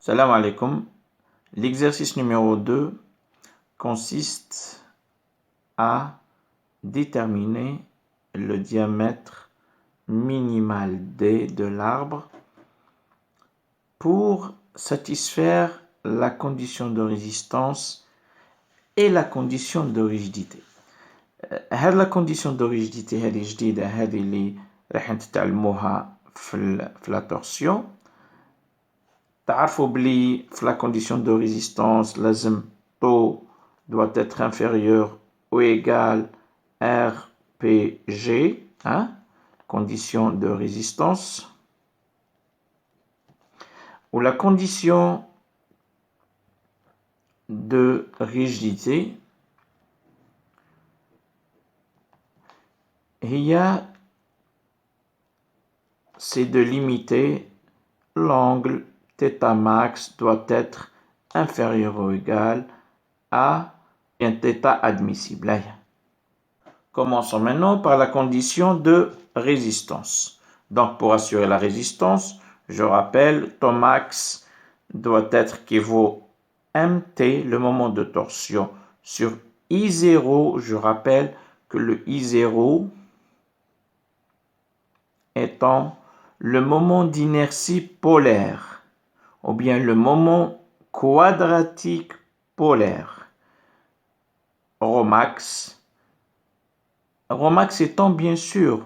Salam alaikum. L'exercice numéro 2 consiste à déterminer le diamètre minimal D de l'arbre pour satisfaire la condition de résistance et la condition de rigidité. هاد la condition de rigidité هذه جديدة، هذه اللي راح نتعلموها في la torsion. تعرفوا بلي في la condition de résistance لازم taux doit être inférieur ou égal RPG, condition de résistance, ou la condition de rigidité c'est de limiter l'angle θ max doit être inférieur ou égal à un θ admissible. Commençons maintenant par la condition de résistance. Donc, pour assurer la résistance, je rappelle, τ max doit être équivaut mt, le moment de torsion, sur I0. Je rappelle que le I0 étant le moment d'inertie polaire, ou bien le moment quadratique polaire. Rhomax étant bien sûr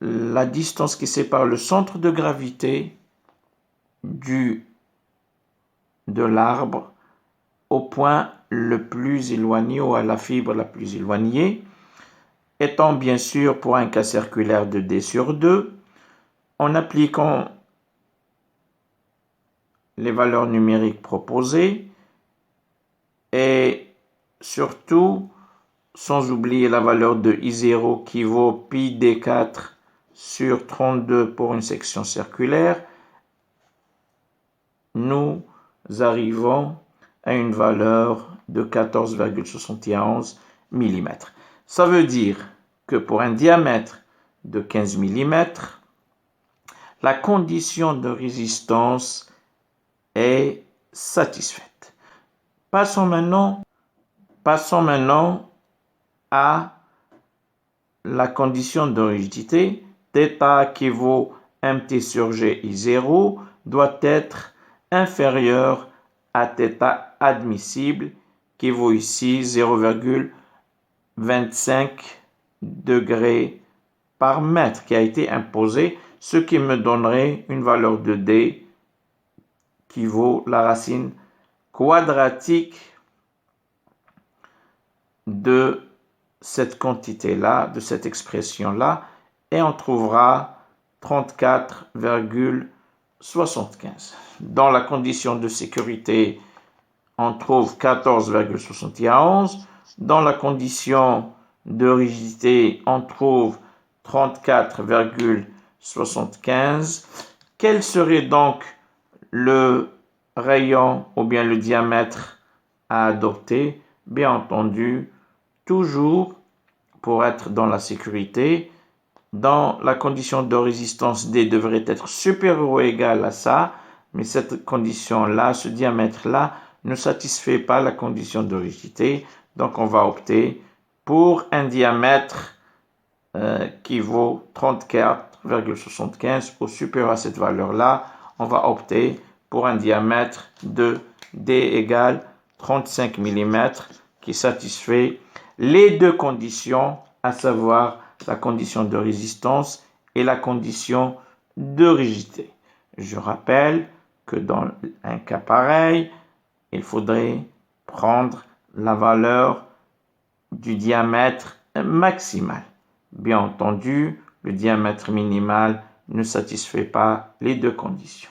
la distance qui sépare le centre de gravité de l'arbre au point le plus éloigné ou à la fibre la plus éloignée, étant bien sûr pour un cas circulaire de D sur 2, en appliquant les valeurs numériques proposées et surtout sans oublier la valeur de I0 qui vaut pi D4 sur 32 pour une section circulaire, nous arrivons à une valeur de 14,71 mm. Ça veut dire que pour un diamètre de 15 mm, la condition de résistance est satisfaite. Passons maintenant à la condition de rigidité. θ qui vaut mt sur g I0 doit être inférieur à θ admissible qui vaut ici 0,25 degrés par mètre qui a été imposé, ce qui me donnerait une valeur de D qui vaut la racine quadratique de cette quantité-là, de cette expression-là, et on trouvera 34,75. Dans la condition de sécurité, on trouve 14,71. Dans la condition de rigidité, on trouve 34,75. Quel serait donc le rayon ou bien le diamètre à adopter? Bien entendu, toujours pour être dans la sécurité, dans la condition de résistance D devrait être supérieur ou égal à ça, mais cette condition-là, ce diamètre-là, ne satisfait pas la condition de rigidité, donc on va opter pour un diamètre qui vaut 34,75 ou supérieur à cette valeur-là, on va opter pour un diamètre de D égale 35 mm qui satisfait les deux conditions, à savoir la condition de résistance et la condition de rigidité. Je rappelle que dans un cas pareil, il faudrait prendre la valeur du diamètre maximal. Bien entendu, le diamètre minimal ne satisfait pas les deux conditions.